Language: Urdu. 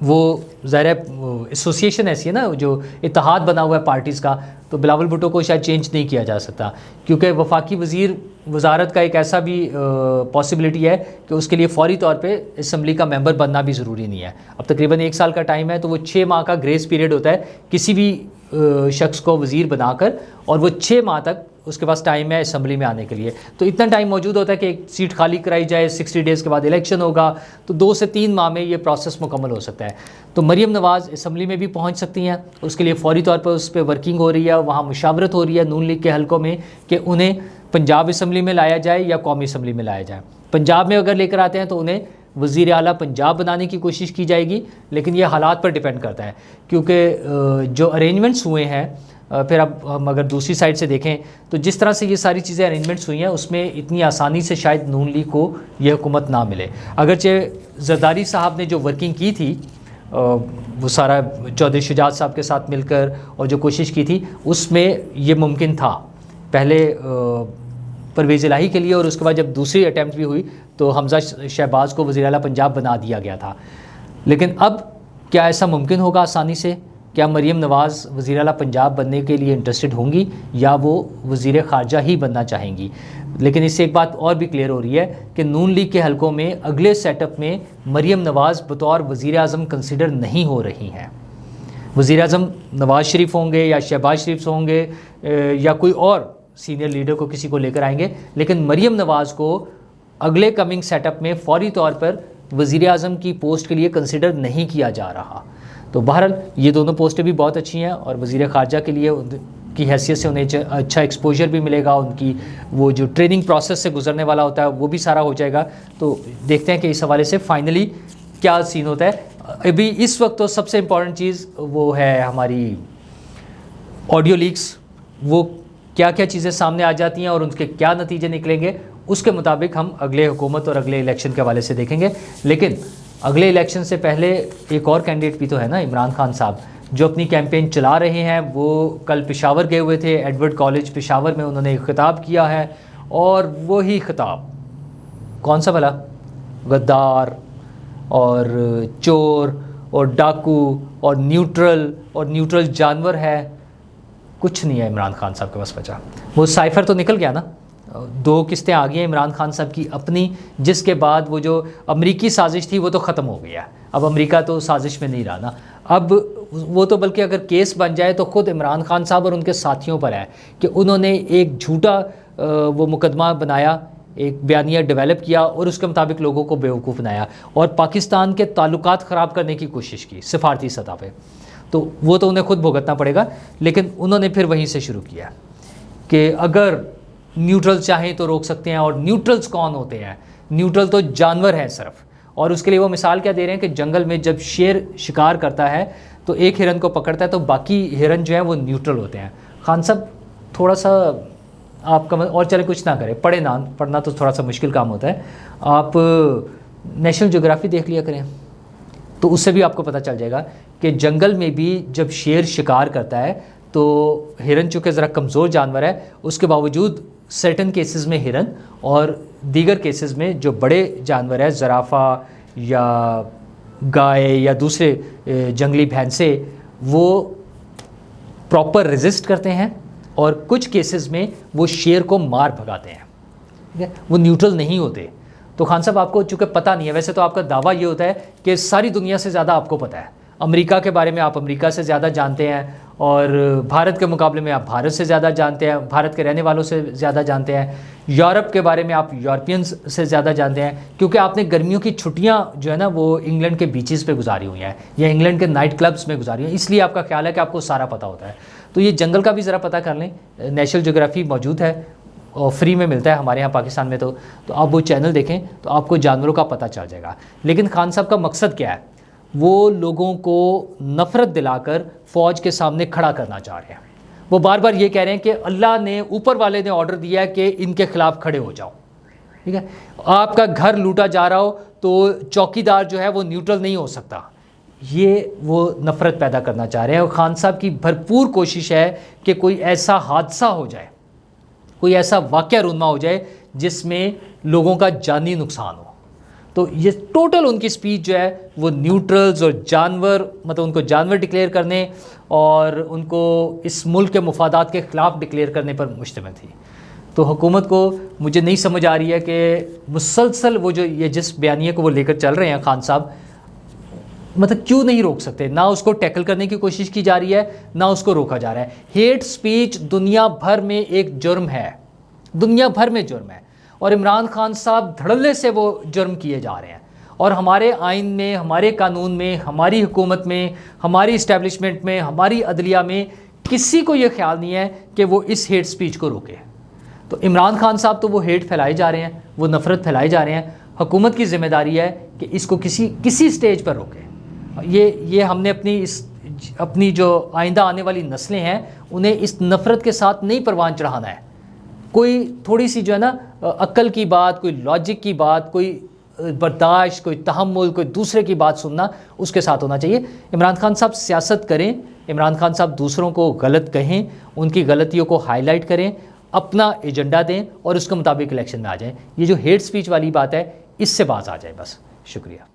وہ ظاہر ہے ایسوسیشن ایسی ہے نا، جو اتحاد بنا ہوا ہے پارٹیز کا، تو بلاول بھٹو کو شاید چینج نہیں کیا جا سکتا، کیونکہ وفاقی وزیر وزارت کا ایک ایسا بھی پاسبلٹی ہے کہ اس کے لیے فوری طور پہ اسمبلی کا ممبر بننا بھی ضروری نہیں ہے. اب تقریباً 1 سال کا ٹائم ہے، تو وہ 6 ماہ کا گریس پیریڈ ہوتا ہے کسی بھی شخص کو وزیر بنا کر، اور وہ 6 ماہ تک اس کے پاس ٹائم ہے اسمبلی میں آنے کے لیے. تو اتنا ٹائم موجود ہوتا ہے کہ ایک سیٹ خالی کرائی جائے، 60 ڈیز کے بعد الیکشن ہوگا، تو 2 سے 3 ماہ میں یہ پروسیس مکمل ہو سکتا ہے. تو مریم نواز اسمبلی میں بھی پہنچ سکتی ہیں، اس کے لیے فوری طور پر اس پہ ورکنگ ہو رہی ہے، وہاں مشاورت ہو رہی ہے نون لیگ کے حلقوں میں کہ انہیں پنجاب اسمبلی میں لایا جائے یا قومی اسمبلی میں لایا جائے. پنجاب میں اگر لے کر آتے ہیں تو انہیں وزیر اعلیٰ پنجاب بنانے کی کوشش کی جائے گی، لیکن یہ حالات پر ڈیپینڈ کرتا ہے، کیونکہ جو ارینجمنٹس ہوئے ہیں، پھر اب ہم اگر دوسری سائڈ سے دیکھیں تو جس طرح سے یہ ساری چیزیں ارینجمنٹس ہوئی ہیں، اس میں اتنی آسانی سے شاید نون لیگ کو یہ حکومت نہ ملے. اگرچہ زرداری صاحب نے جو ورکنگ کی تھی، وہ سارا چودھری شجاعت صاحب کے ساتھ مل کر اور جو کوشش کی تھی، اس میں یہ ممکن تھا. پہلے پرویز الہی کے لیے، اور اس کے بعد جب دوسری اٹیمپٹ بھی ہوئی تو حمزہ شہباز کو وزیر اعلیٰ پنجاب بنا دیا گیا تھا. لیکن اب کیا ایسا ممکن ہوگا آسانی سے؟ کیا مریم نواز وزیر اعلیٰ پنجاب بننے کے لیے انٹرسٹڈ ہوں گی، یا وہ وزیر خارجہ ہی بننا چاہیں گی؟ لیکن اس سے ایک بات اور بھی کلیئر ہو رہی ہے کہ نون لیگ کے حلقوں میں اگلے سیٹ اپ میں مریم نواز بطور وزیر اعظم کنسیڈر نہیں ہو رہی ہیں. وزیر اعظم نواز شریف ہوں گے یا شہباز شریف ہوں گے یا کوئی اور سینئر لیڈر کو کسی کو لے کر آئیں گے، لیکن مریم نواز کو اگلے کمنگ سیٹ اپ میں فوری طور پر وزیر اعظم کی پوسٹ کے لیے کنسیڈر نہیں کیا جا رہا. تو بہرحال یہ دونوں پوسٹیں بھی بہت اچھی ہیں، اور وزیر خارجہ کے لیے کی حیثیت سے انہیں اچھا ایکسپوجر بھی ملے گا، ان کی وہ جو ٹریننگ پروسیس سے گزرنے والا ہوتا ہے وہ بھی سارا ہو جائے گا. تو دیکھتے ہیں کہ اس حوالے سے فائنلی کیا سین ہوتا ہے. ابھی اس وقت تو سب سے امپورٹنٹ چیز وہ ہے ہماری آڈیو لیکس، وہ کیا کیا چیزیں سامنے آ جاتی ہیں اور ان کے کیا نتیجے نکلیں گے، اس کے مطابق ہم اگلے حکومت اور اگلے الیکشن کے حوالے سے دیکھیں گے. لیکن اگلے الیکشن سے پہلے ایک اور کینڈیڈیٹ بھی تو ہے نا، عمران خان صاحب، جو اپنی کیمپین چلا رہے ہیں. وہ کل پشاور گئے ہوئے تھے، ایڈورڈ کالج پشاور میں انہوں نے ایک خطاب کیا ہے، اور وہی خطاب کون سا بھلا؟ غدار اور چور اور ڈاکو اور نیوٹرل جانور ہے. کچھ نہیں ہے عمران خان صاحب کے پاس بچا. وہ سائفر تو نکل گیا نا، 2 قسطیں آ گئی ہیں عمران خان صاحب کی اپنی، جس کے بعد وہ جو امریکی سازش تھی وہ تو ختم ہو گیا. اب امریکہ تو سازش میں نہیں رہا نا. اب وہ تو بلکہ اگر کیس بن جائے تو خود عمران خان صاحب اور ان کے ساتھیوں پر ہے کہ انہوں نے ایک جھوٹا وہ مقدمہ بنایا، ایک بیانیہ ڈیولپ کیا، اور اس کے مطابق لوگوں کو بیوقوف بنایا اور پاکستان کے تعلقات خراب کرنے کی کوشش کی سفارتی سطح پہ. تو وہ تو انہیں خود بھگتنا پڑے گا. لیکن انہوں نے پھر وہیں سے شروع کیا کہ اگر نیوٹرل چاہیں تو روک سکتے ہیں. اور نیوٹرلز کون ہوتے ہیں؟ نیوٹرل تو جانور ہیں صرف. اور اس کے لیے وہ مثال کیا دے رہے ہیں کہ جنگل میں جب شیر شکار کرتا ہے تو ایک ہرن کو پکڑتا ہے تو باقی ہرن جو ہیں وہ نیوٹرل ہوتے ہیں. خان صاحب تھوڑا سا آپ کا اور چلے کچھ نہ کریں، پڑھنا تو تھوڑا سا مشکل کام ہوتا ہے. آپ نیشنل جغرافی دیکھ لیا کریں تو اس سے بھی آپ کو پتہ چل جائے گا کہ جنگل میں بھی جب شیر شکار کرتا ہے تو ہرن چونکہ ذرا کمزور جانور ہے، اس کے باوجود سرٹن کیسز میں ہرن اور دیگر کیسز میں جو بڑے جانور ہیں، زرافہ یا گائے یا دوسرے جنگلی بھینسے، وہ پراپر ریزسٹ کرتے ہیں اور کچھ کیسز میں وہ شیر کو مار بھگاتے ہیں. ٹھیک ہے، وہ نیوٹرل نہیں ہوتے. تو خان صاحب آپ کو چونکہ پتہ نہیں ہے، ویسے تو آپ کا دعویٰ یہ ہوتا ہے کہ ساری دنیا سے زیادہ آپ کو پتہ ہے. امریکہ کے بارے میں آپ امریکہ سے زیادہ جانتے ہیں، اور بھارت کے مقابلے میں آپ بھارت سے زیادہ جانتے ہیں، بھارت کے رہنے والوں سے زیادہ جانتے ہیں. یورپ کے بارے میں آپ یورپینز سے زیادہ جانتے ہیں، کیونکہ آپ نے گرمیوں کی چھٹیاں جو ہے نا وہ انگلینڈ کے بیچز پہ گزاری ہوئی ہیں یا انگلینڈ کے نائٹ کلبز میں گزاری ہیں، اس لیے آپ کا خیال ہے کہ آپ کو سارا پتہ ہوتا ہے. تو یہ جنگل کا بھی ذرا پتہ کر لیں. نیشنل جغرافی موجود ہے اور فری میں ملتا ہے ہمارے ہاں پاکستان میں. تو آپ وہ چینل دیکھیں تو آپ کو جانوروں کا پتہ چل جائے گا. لیکن خان صاحب کا مقصد کیا ہے؟ وہ لوگوں کو نفرت دلا کر فوج کے سامنے کھڑا کرنا چاہ رہے ہیں. وہ بار بار یہ کہہ رہے ہیں کہ اللہ نے، اوپر والے نے آرڈر دیا ہے کہ ان کے خلاف کھڑے ہو جاؤ. ٹھیک ہے، آپ کا گھر لوٹا جا رہا ہو تو چوکیدار جو ہے وہ نیوٹرل نہیں ہو سکتا. یہ وہ نفرت پیدا کرنا چاہ رہے ہیں. اور خان صاحب کی بھرپور کوشش ہے کہ کوئی ایسا حادثہ ہو جائے، کوئی ایسا واقعہ رونما ہو جائے جس میں لوگوں کا جانی نقصان ہو. تو یہ ٹوٹل ان کی سپیچ جو ہے وہ نیوٹرلز اور جانور، مطلب ان کو جانور ڈکلیئر کرنے اور ان کو اس ملک کے مفادات کے خلاف ڈکلیئر کرنے پر مشتمل تھی۔ تو حکومت کو مجھے نہیں سمجھ آ رہی ہے کہ مسلسل وہ جو یہ جس بیانیے کو وہ لے کر چل رہے ہیں خان صاحب، مطلب کیوں نہیں روک سکتے؟ نہ اس کو ٹیکل کرنے کی کوشش کی جا رہی ہے، نہ اس کو روکا جا رہا ہے۔ ہیٹ سپیچ دنیا بھر میں ایک جرم ہے، دنیا بھر میں جرم ہے، اور عمران خان صاحب دھڑلے سے وہ جرم کیے جا رہے ہیں۔ اور ہمارے آئین میں، ہمارے قانون میں، ہماری حکومت میں، ہماری اسٹیبلشمنٹ میں، ہماری عدلیہ میں کسی کو یہ خیال نہیں ہے کہ وہ اس ہیٹ سپیچ کو روکے۔ تو عمران خان صاحب تو وہ ہیٹ پھیلائے جا رہے ہیں، وہ نفرت پھیلائے جا رہے ہیں۔ حکومت کی ذمہ داری ہے کہ اس کو کسی سٹیج پر روکے۔ یہ ہم نے اپنی جو آئندہ آنے والی نسلیں ہیں انہیں اس نفرت کے ساتھ نہیں پروان چڑھانا ہے۔ کوئی تھوڑی سی جو ہے نا عقل کی بات، کوئی لاجک کی بات، کوئی برداشت، کوئی تحمل، کوئی دوسرے کی بات سننا اس کے ساتھ ہونا چاہیے۔ عمران خان صاحب سیاست کریں، عمران خان صاحب دوسروں کو غلط کہیں، ان کی غلطیوں کو ہائی لائٹ کریں، اپنا ایجنڈا دیں اور اس کے مطابق الیکشن میں آ جائیں۔ یہ جو ہیٹ سپیچ والی بات ہے اس سے باز آ جائے بس۔ شکریہ۔